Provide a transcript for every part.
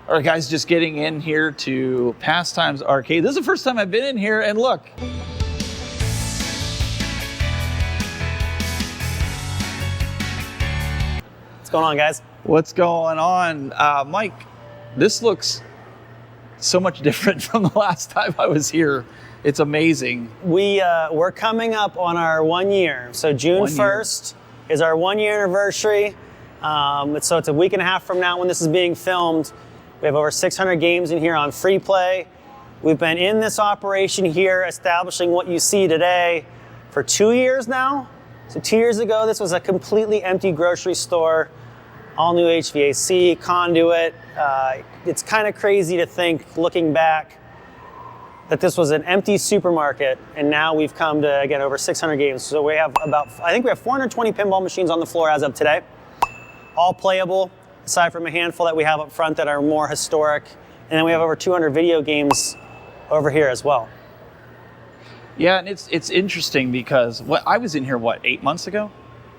All right, guys, just getting in here to PastTimes Arcade. This is the first time I've been in here, and look. What's going on, guys? What's going on? Mike, this looks so much different from the last time I was here. It's amazing. We're coming up on our 1 year. So June 1st is our 1 year anniversary. So it's a week and a half from now when this is being filmed. We have over 600 games in here on free play. We've been in this operation here, establishing what you see today for 2 years now. So 2 years ago, this was a completely empty grocery store, all new HVAC, conduit. It's kind of crazy to think, looking back, that this was an empty supermarket, and now we've come to, again, over 600 games. So we have I think we have 420 pinball machines on the floor as of today, all playable, aside from a handful that we have up front that are more historic. And then we have over 200 video games over here as well. Yeah, and it's interesting because I was in here, 8 months ago?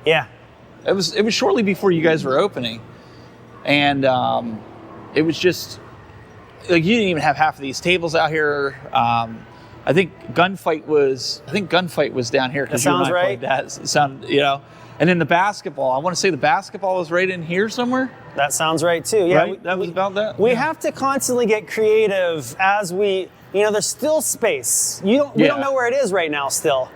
Yeah. It was shortly before you guys were opening. And it was just, like, you didn't even have half of these tables out here. I think Gunfight was down here. That sounds right. And then the basketball, I want to say the basketball was right in here somewhere. That sounds right too. Yeah, right? That was about that. We have to constantly get creative as there's still space. We don't know where it is right now still.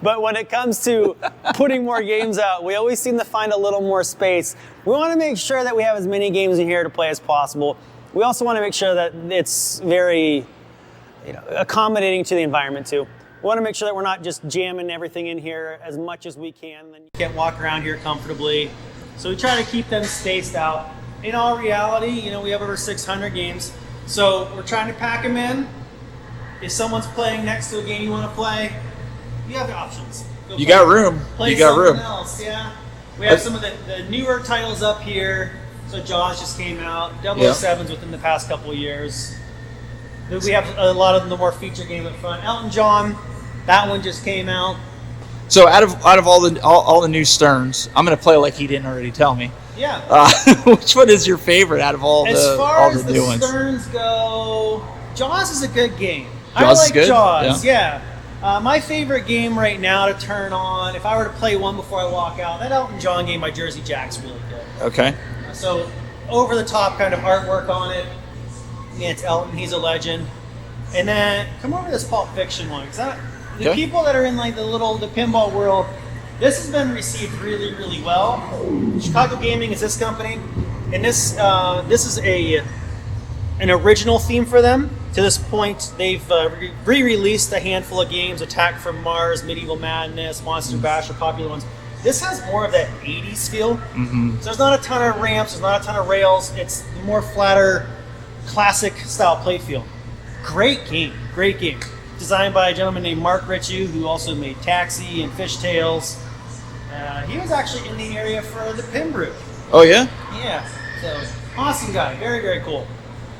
But when it comes to putting more games out, we always seem to find a little more space. We want to make sure that we have as many games in here to play as possible. We also want to make sure that it's very accommodating to the environment too. We want to make sure that we're not just jamming everything in here as much as we can. Then you can't walk around here comfortably. So we try to keep them spaced out. In all reality, we have over 600 games. So we're trying to pack them in. If someone's playing next to a game you want to play, you have the options. You got room. Play something else, yeah. We have some of the newer titles up here. So Jaws just came out. 007's within the past couple of years. We have a lot of the more feature games up front. Elton John, that one just came out. So out of all the new Sterns, I'm going to play like he didn't already tell me. Yeah. Which one is your favorite out of all the new ones? As far as the Sterns go, Jaws is a good game. Jaws is I like good? Jaws, yeah. My favorite game right now to turn on, if I were to play one before I walk out, that Elton John game by Jersey Jack's really good. Okay. So over-the-top kind of artwork on it. Yeah, it's Elton, he's a legend. And then come over to this Pulp Fiction one. The people that are in like the pinball world, this has been received really, really well. Chicago Gaming is this company, and this is an original theme for them. To this point, they've re-released a handful of games: Attack from Mars, Medieval Madness, Monster Bash are popular ones. This has more of that 80s feel. Mm-hmm. So there's not a ton of ramps, there's not a ton of rails. It's the more flatter, classic style play feel. Great game. Designed by a gentleman named Mark Ritchie, who also made Taxi and Fishtails. He was actually in the area for the Pin Brew. Oh yeah? Yeah. So awesome guy. Very, very cool.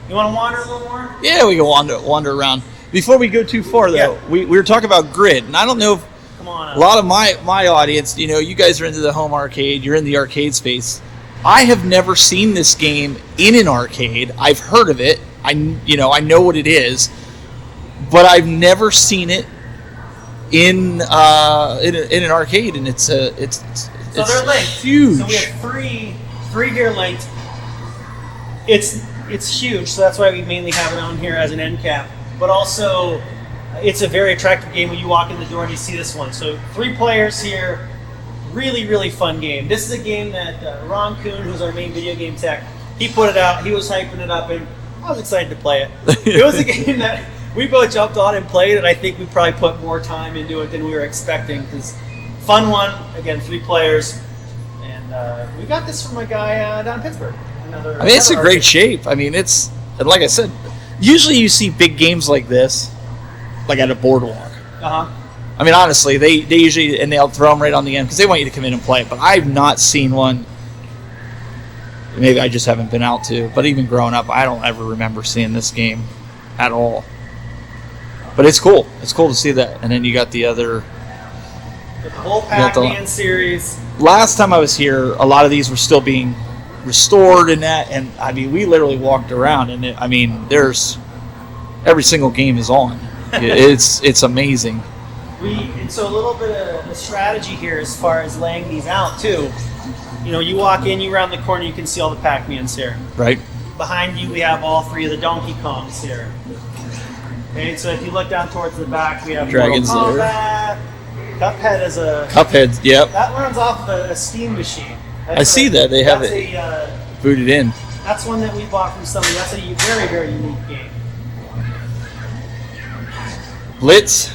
You want to wander a little more? Yeah, we can wander around. Before we go too far though, we were talking about Grid, and I don't know if a lot of my audience, you guys are into the home arcade, you're in the arcade space. I have never seen this game in an arcade. I've heard of it. I know what it is, but I've never seen it in an arcade, and it's they're linked. Huge. So we have three here linked. It's huge, so that's why we mainly have it on here as an end cap. But also, it's a very attractive game when you walk in the door and you see this one. So 3 players here, really, really fun game. This is a game that Ron Kuhn, who's our main video game tech, he put it out, he was hyping it up, and I was excited to play it. It was a game that we both jumped on and played, and I think we probably put more time into it than we were expecting, because fun one, again, 3 players, and we got this from a guy down in Pittsburgh. It's a great shape. It's, and like I said, usually you see big games like this, like at a boardwalk. Honestly, they usually, and they'll throw them right on the end because they want you to come in and play it. But I've not seen one. Maybe I just haven't been out to. But even growing up, I don't ever remember seeing this game at all. But it's cool. It's cool to see that. And then you got the other. The whole Pac-Man series. Last time I was here, a lot of these were still being restored and that. And I mean, we literally walked around, and there's every single game is on. It's amazing. And so a little bit of a strategy here as far as laying these out too. You know, you walk in, you round the corner, you can see all the Pac-Mans here. Right. Behind you, we have all 3 of the Donkey Kongs here. Okay, so if you look down towards the back, we have Dragons Mortal Kombat. Cuphead is a... Cuphead, yep. That runs off of a Steam machine. I see that. They have it booted in. That's one that we bought from somebody. That's a very, very unique game. Blitz.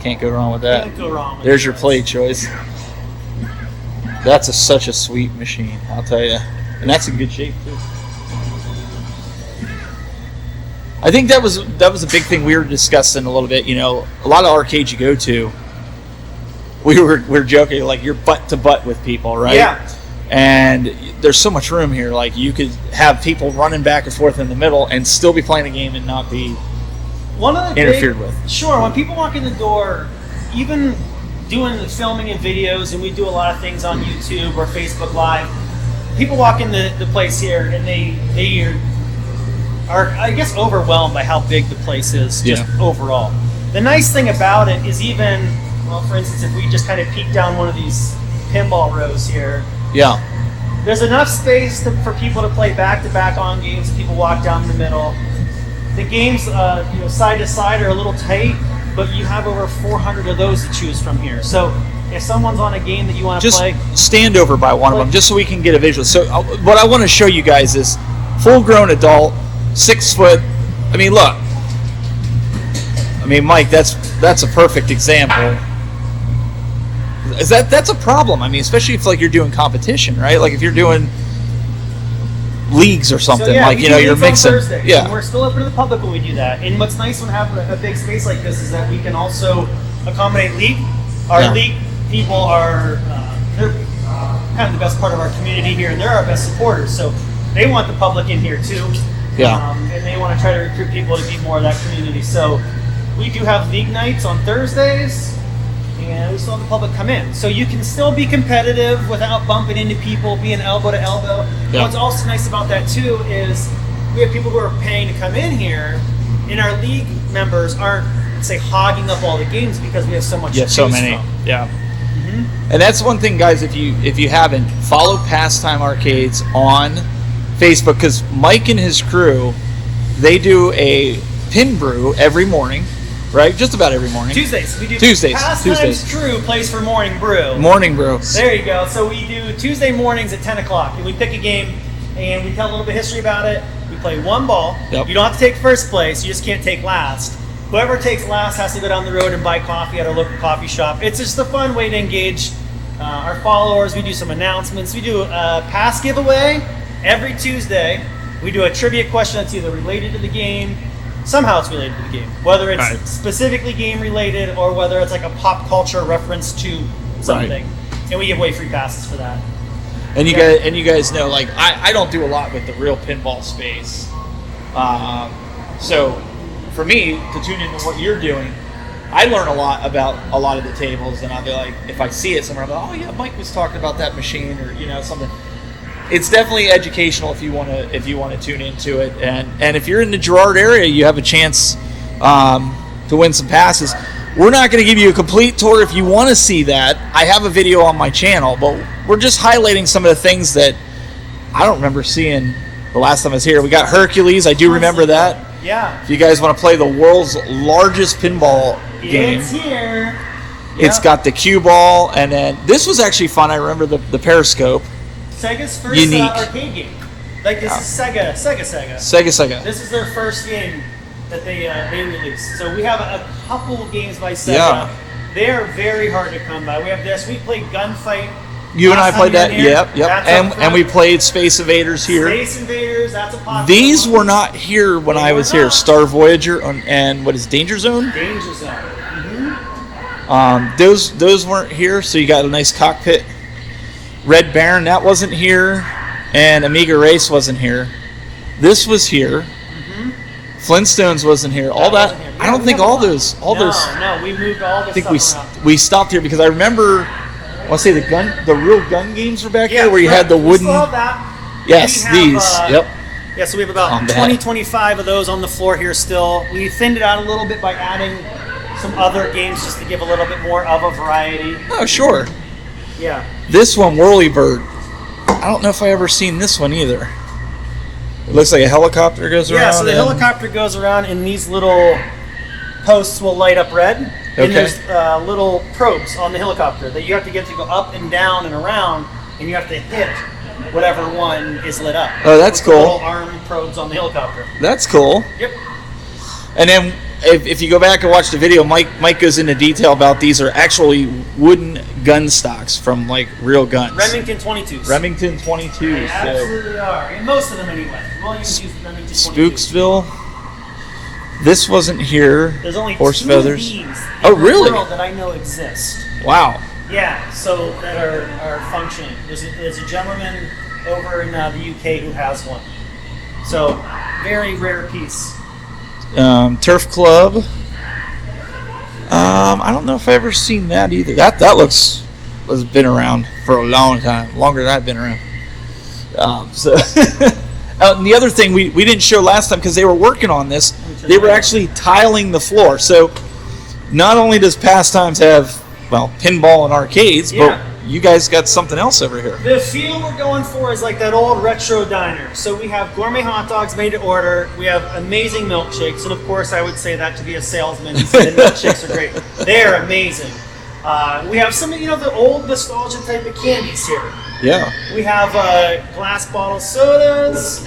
Can't go wrong with that. Can't go wrong with There's your play choice. That's such a sweet machine, I'll tell you. And that's in good shape, too. I think that was a big thing we were discussing a little bit. You know, a lot of arcades you go to, we're joking, like you're butt to butt with people, right? Yeah. And there's so much room here. Like you could have people running back and forth in the middle and still be playing a game and not be interfered with. Sure. When people walk in the door, even doing the filming and videos, and we do a lot of things on YouTube or Facebook Live, people walk in the place here and they are, I guess, overwhelmed by how big the place is just overall. The nice thing about it is even, well, for instance, if we just kind of peek down one of these pinball rows here, there's enough space for people to play back-to-back on games. People walk down the middle. The games, side to side, are a little tight, but you have over 400 of those to choose from here. So if someone's on a game that you want to play, just stand over by one of them, just so we can get a visual. So what I want to show you guys is full-grown adult, 6 foot. I mean, look. I mean, Mike, that's a perfect example. That's a problem. I mean, especially if like you're doing competition, right? Like if you're doing leagues or something, you're mixing. Yeah, and we're still open to the public when we do that. And what's nice when having a big space like this is that we can also accommodate league. Our league people are they're kind of the best part of our community here, and they're our best supporters. So they want the public in here too. Yeah. And they want to try to recruit people to be more of that community. So we do have league nights on Thursdays, and we still have the public come in. So you can still be competitive without bumping into people, being elbow to elbow. Yeah. What's also nice about that too is we have people who are paying to come in here, and our league members aren't, say, hogging up all the games because we have so much to choose so many. from. Yeah. Mm-hmm. And that's one thing, guys, if you haven't, follow PastTimes Arcades on Facebook, because Mike and his crew, they do a pin brew every morning, right? Just about every morning. Tuesdays. We do Tuesdays. Crew plays for Morning Brew. Morning Brew. There you go. So we do Tuesday mornings at 10 o'clock, and we pick a game, and we tell a little bit of history about it. We play one ball. Yep. You don't have to take first place. You just can't take last. Whoever takes last has to go down the road and buy coffee at a local coffee shop. It's just a fun way to engage our followers. We do some announcements. We do a pass giveaway every Tuesday. We do a trivia question that's either related to the game. Somehow it's related to the game. Whether it's specifically game related or whether it's like a pop culture reference to something. Right. And we give away free passes for that. And you guys know, like, I don't do a lot with the real pinball space. So for me to tune into what you're doing, I learn a lot about a lot of the tables, and I'll be like, if I see it somewhere, I'm like, oh yeah, Mike was talking about that machine, or something. It's definitely educational if you want to tune into it, and if you're in the Girard area, you have a chance to win some passes. We're not going to give you a complete tour. If you want to see that, I have a video on my channel, but we're just highlighting some of the things that I don't remember seeing the last time I was here. We got Hercules. I do remember that. Yeah. If you guys want to play the world's largest pinball game, it's here. It's got the cue ball, and then this was actually fun. I remember the periscope. Sega's first arcade game. Like, this is Sega. Sega. This is their first game that they released. So we have a couple games by Sega. Yeah. They are very hard to come by. We have this. We played Gunfight. You and I played that. Yep. And we played Space Invaders here. Space Invaders. That's a popular These one. were not here when I was here. Star Voyager and what is Danger Zone? Danger Zone. Mm-hmm. Those weren't here. So you got a nice cockpit. Red Baron, that wasn't here, and Amiga Race wasn't here. This was here. Mm-hmm. Flintstones wasn't here. All that. Here. Yeah, I don't think all those. No, we moved all this. I think we stopped here because I remember. I want to say the real gun games were back here, where you had the wooden. We still have that. Yes, We have, these. Yep. Yeah, so we have about 20, 25 of those on the floor here still. We thinned it out a little bit by adding some other games just to give a little bit more of a variety. Oh, sure. Yeah. This one, Whirly Bird. I don't know if I ever seen this one either. It looks like a helicopter goes around. Yeah, so the helicopter goes around and these little posts will light up red. Okay. And there's little probes on the helicopter that you have to get to go up and down and around, and you have to hit whatever one is lit up. Oh, that's cool. Little arm probes on the helicopter. That's cool. Yep. And then if you go back and watch the video, Mike goes into detail about these are actually wooden gun stocks from like real guns. Remington 22s. Remington 22s. They absolutely are. And most of them anyway. Well, you use Remington 22s. Spooksville. This wasn't here. There's only Horse 2 feathers. of these in Oh, the really? world that I know exist. Wow. Yeah, so that are functioning. There's a gentleman over in the UK who has one. So, very rare piece. Turf Club. I don't know if I've ever seen that either. That has been around for a long time, longer than I've been around. And the other thing we didn't show last time because they were working on this, they were actually tiling the floor. So not only does Pastimes have pinball and arcades, but you guys got something else over here. The feel we're going for is like that old retro diner. So we have gourmet hot dogs made to order. We have amazing milkshakes. And of course, I would say that to be a salesman. The milkshakes are great. They're amazing. We have some of the old nostalgia type of candies here. Yeah. We have glass bottle sodas.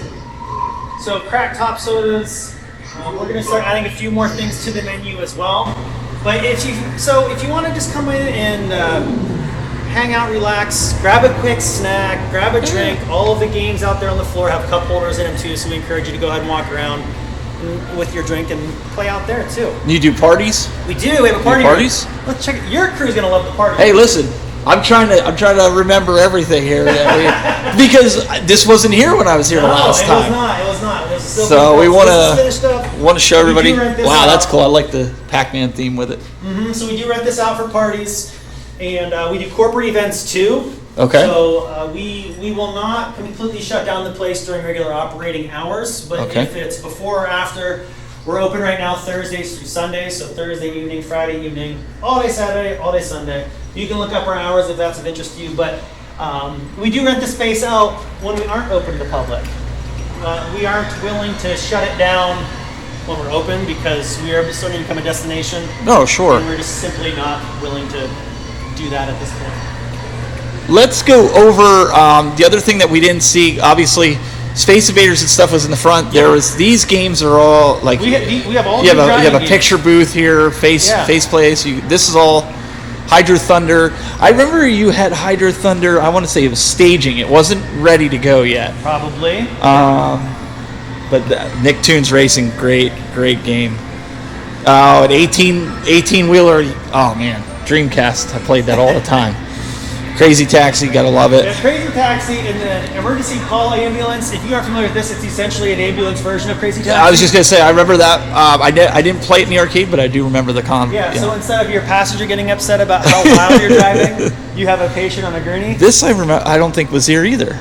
So crack top sodas. We're going to start adding a few more things to the menu as well. But if you want to just come in and hang out, relax, grab a quick snack, grab a drink. All of the games out there on the floor have cup holders in them too, so we encourage you to go ahead and walk around with your drink and play out there too. You do parties? We do. We have a party. Parties? Let's check it. Your crew's gonna love the party. Hey, listen. I'm trying to remember everything here because this wasn't here when I was here last time. It was not. It was still so we want to show everybody. Wow, that's cool. I like the Pac-Man theme with it. Mm-hmm. So we do rent this out for parties, and we do corporate events too. Okay. So we will not completely shut down the place during regular operating hours, but if it's before or after, we're open right now Thursdays through Sundays. So Thursday evening, Friday evening, all day Saturday, all day Sunday. You can look up our hours if that's of interest to you, but we do rent the space out when we aren't open to the public. We aren't willing to shut it down when we're open because we are starting to become a destination. No, sure. And we're just simply not willing to do that at this point. Let's go over the other thing that we didn't see. Obviously, Space Invaders and stuff was in the front. There was these games are all like we have all. You have a picture booth here, face place. This is all Hydro Thunder. I remember you had Hydro Thunder. I want to say it was staging. It wasn't ready to go yet. Probably. But Nicktoons Racing, great game. An 18 wheeler. Oh man, Dreamcast. I played that all the time. Crazy Taxi, gotta love it. Yeah, Crazy Taxi and the emergency call ambulance. If you aren't familiar with this, it's essentially an ambulance version of Crazy Taxi. I was just gonna say, I remember that. I didn't play it in the arcade, but I do remember the con. Yeah. So instead of your passenger getting upset about how loud you're driving, you have a patient on a gurney. This I remember. I don't think was here either.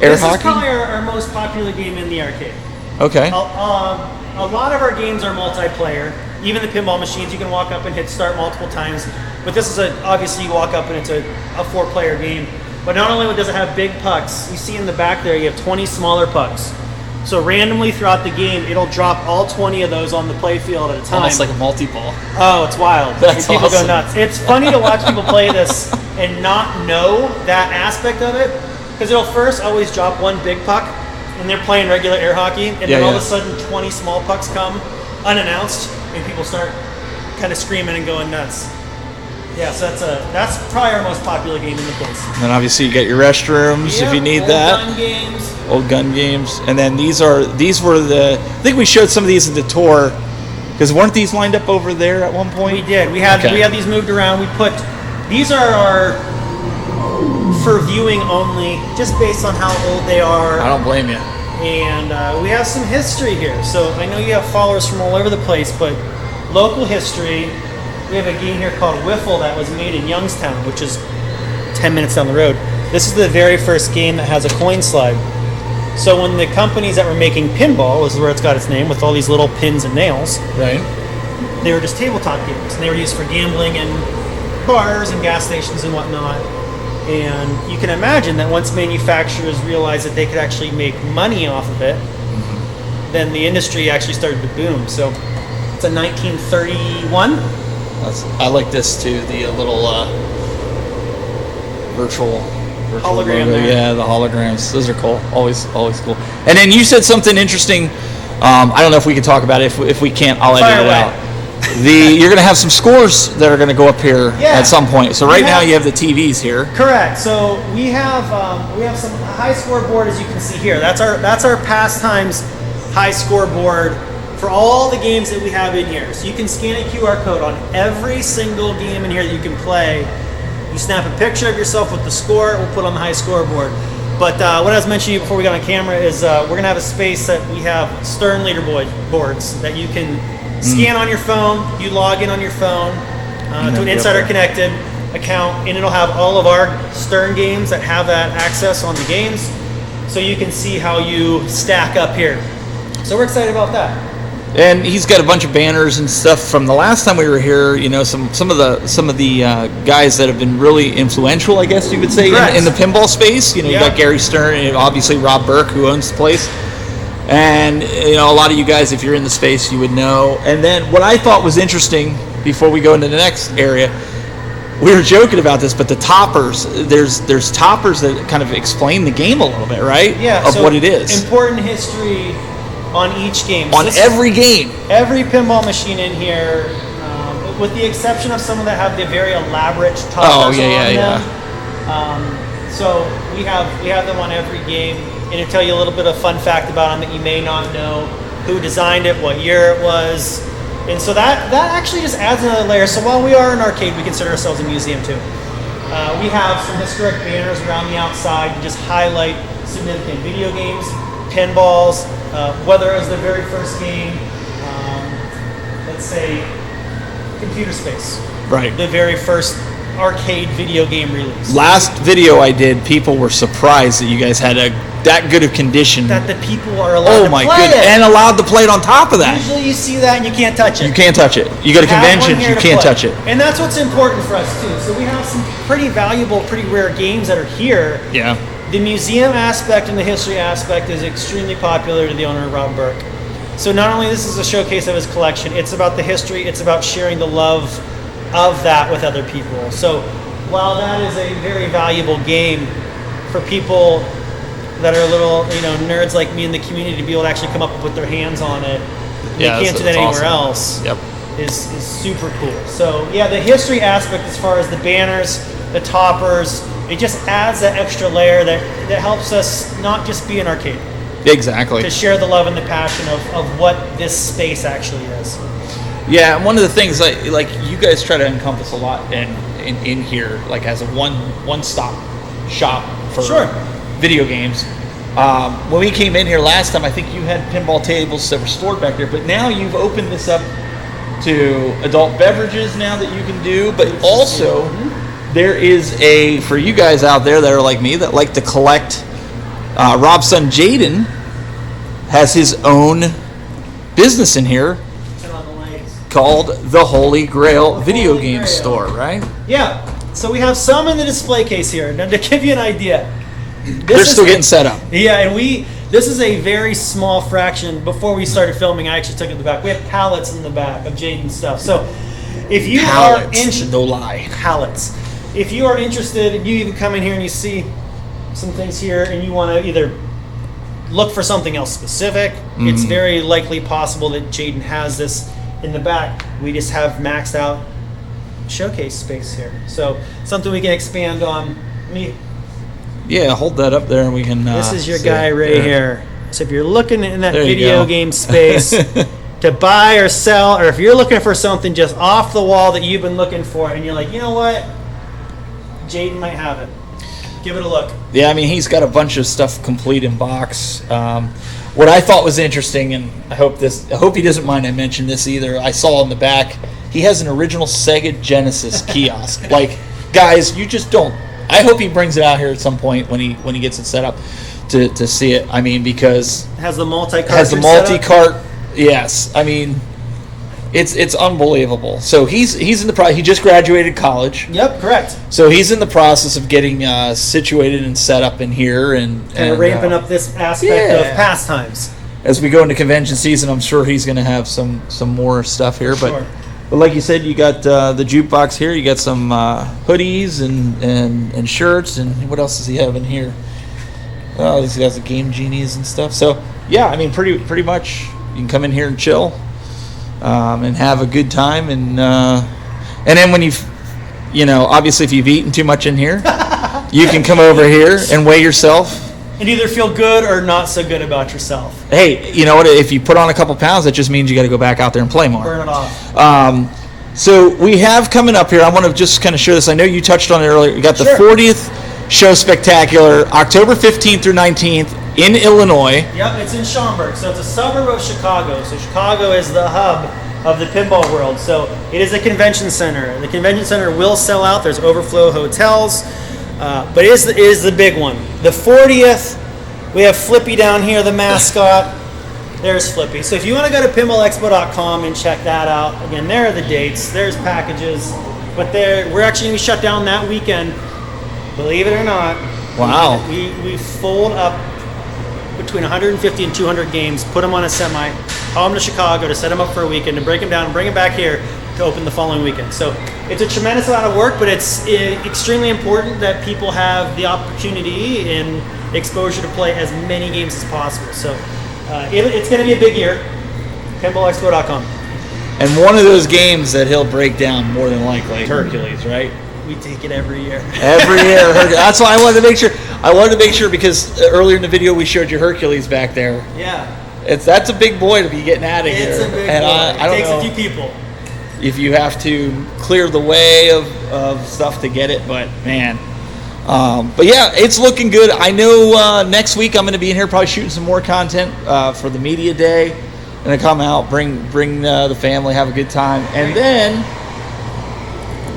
Air this hockey. Is probably our most popular game in the arcade. Okay. A lot of our games are multiplayer. Even the pinball machines, you can walk up and hit start multiple times. But this is obviously you walk up and it's a 4-player game. But not only does it have big pucks, you see in the back there you have 20 smaller pucks. So randomly throughout the game, it'll drop all 20 of those on the play field at a time. Almost like a multi-ball. Oh, it's wild. That's people awesome. go nuts. It's funny to watch people play this and not know that aspect of it. Because it'll first always drop one big puck when they're playing regular air hockey. And then all of a sudden 20 small pucks come unannounced. And people start kind of screaming and going nuts. Yeah, so that's probably our most popular game in the place. And then obviously you get your restrooms if you need that. Old gun games. Old gun games. And then these were I think we showed some of these in the tour. Because weren't these lined up over there at one point? We did. We had these moved around. These are our for viewing only, just based on how old they are. I don't blame you. And we have some history here. So I know you have followers from all over the place, but local history, we have a game here called Wiffle that was made in Youngstown, which is 10 minutes down the road. This is the very first game that has a coin slide. So when the companies that were making pinball, is where it's got its name, with all these little pins and nails, Right. they were just tabletop games, and they were used for gambling and bars and gas stations and whatnot. And you can imagine that once manufacturers realized that they could actually make money off of it, then the industry actually started to boom. So it's a 1931. I like this too. The little virtual hologram logo. there. Yeah, the holograms. Those are cool. Always cool. And then you said something interesting. I don't know if we can talk about it. If we can't, I'll edit it out. You're going to have some scores that are going to go up here at some point. So right now you have the TVs here. Correct. So we have some high scoreboard, as you can see here. That's our Pastimes high scoreboard for all the games that we have in here. So you can scan a QR code on every single game in here that you can play. You snap a picture of yourself with the score. We'll put on the high scoreboard. But what I was mentioning before we got on camera is we're going to have a space that we have Stern leaderboards that you can scan on your phone. You log in on your phone to an Insider Connected account, and it'll have all of our Stern games that have that access on the games, so you can see how you stack up here. So we're excited about that. And he's got a bunch of banners and stuff from the last time we were here. You know, some of the guys that have been really influential, I guess you would say, in the pinball space. You know, you got Gary Stern and obviously Rob Burke, who owns the place. And, you know, a lot of you guys, if you're in the space, you would know. And then what I thought was interesting, before we go into the next area, we were joking about this, but the toppers, there's toppers that kind of explain the game a little bit, right? Yeah. Of what it is. Important history on each game. On every game. Every pinball machine in here, with the exception of some of that have the very elaborate toppers on them. So we have them on every game. And it'll tell you a little bit of fun fact about them that you may not know, who designed it, what year it was. And so that actually just adds another layer. So while we are an arcade, we consider ourselves a museum too. We have some historic banners around the outside to just highlight significant video games, pinballs, whether it was the very first game, let's say Computer Space. Right. The very first arcade video game release. Last video I did, people were surprised that you guys had that good of condition. That the people are allowed to play it. And allowed to play it on top of that. Usually you see that and you can't touch it. You can't touch it. You go to conventions, you can't touch it. And that's what's important for us too. So we have some pretty valuable, pretty rare games that are here. Yeah. The museum aspect and the history aspect is extremely popular to the owner, Rob Burke. So not only this is a showcase of his collection, it's about the history, it's about sharing the love of that with other people. So while that is a very valuable game for people that are a little, nerds like me in the community to be able to actually come up and put their hands on it, they can't do that anywhere else. Yep. Is super cool. So yeah, the history aspect as far as the banners, the toppers, it just adds that extra layer that helps us not just be an arcade. Exactly. To share the love and the passion of what this space actually is. Yeah, and one of the things like you guys try to encompass a lot in here, like as a one-stop shop for video games. When we came in here last time, I think you had pinball tables that were stored back there, but now you've opened this up to adult beverages now that you can do, but also there is for you guys out there that are like me that like to collect, Rob's son Jaden has his own business in here called the Holy Grail Video Game Store, right? Yeah. So we have some in the display case here. Now to give you an idea, they're still getting set up. Yeah, and this is a very small fraction. Before we started filming, I actually took it in the back. We have pallets in the back of Jaden's stuff. So if you are interested, no lie, pallets. If you are interested, and you even come in here and you see some things here, and you want to either look for something else specific, it's very likely possible that Jaden has this in the back. We just have maxed out showcase space here, so something we can expand on. Yeah, hold that up there and we can. This is your guy right here. So if you're looking in that video game space to buy or sell, or if you're looking for something just off the wall that you've been looking for, and you're like, you know what, Jaden might have it. Give it a look. Yeah, I mean, he's got a bunch of stuff complete in box. What I thought was interesting, and I hope he doesn't mind I mention this either. I saw in the back, he has an original Sega Genesis kiosk. Like, guys, you just don't. I hope he brings it out here at some point when he gets it set up. to see it. I mean, because it has the multi-cart. Yes, I mean, it's unbelievable. So he's in the he just graduated college. Yep, correct. So he's in the process of getting situated and set up in here and ramping up this aspect of Pastimes. As we go into convention season, I'm sure he's going to have some more stuff here. But like you said, you got the jukebox here. You got some hoodies and shirts. And what else does he have in here? Oh, he's got the game genies and stuff. So yeah, I mean, pretty much you can come in here and chill and have a good time. And then when obviously if you've eaten too much in here, you can come over here and weigh yourself. And either feel good or not so good about yourself. Hey, you know what? If you put on a couple pounds, that just means you got to go back out there and play more. Burn it off. So we have coming up here, I want to just kind of show this. I know you touched on it earlier. We got the 40th Show Spectacular, October 15th through 19th in Illinois. Yep, it's in Schaumburg. So it's a suburb of Chicago. So Chicago is the hub of the pinball world. So it is a convention center. The convention center will sell out. There's overflow hotels. But it is the big one. The 40th, we have Flippy down here, the mascot. There's Flippy. So if you want to go to pinballexpo.com and check that out, again, there are the dates. There's packages. But we're actually going to be shut down that weekend, believe it or not. Wow. We fold up between 150 and 200 games, put them on a semi, haul them to Chicago to set them up for a weekend, and break them down and bring them back here to open the following weekend. So it's a tremendous amount of work, but it's extremely important that people have the opportunity and exposure to play as many games as possible. So it's going to be a big year. Pinballexpo.com. And one of those games that he'll break down more than likely, Hercules, right? We take it every year. Every year. That's why I wanted to make sure. I wanted to make sure because earlier in the video we showed you Hercules back there. Yeah. That's a big boy to be getting out of here. It's a big boy. I don't takes know a few people. if you have to clear the way of stuff to get it, but man. But yeah, it's looking good. I know next week I'm going to be in here probably shooting some more content for the media day. I'm going to come out, bring the family, have a good time, and then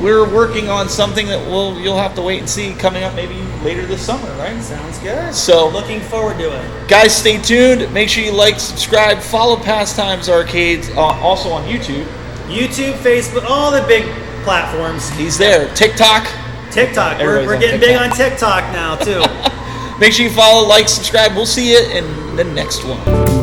we're working on something that you'll have to wait and see coming up maybe later this summer, right? Sounds good. So looking forward to it. Guys, stay tuned. Make sure you like, subscribe, follow PastTimes Arcade, also on YouTube. YouTube, Facebook, all the big platforms. He's there. TikTok. We're getting big on TikTok now too. Make sure you follow, like, subscribe. We'll see you in the next one.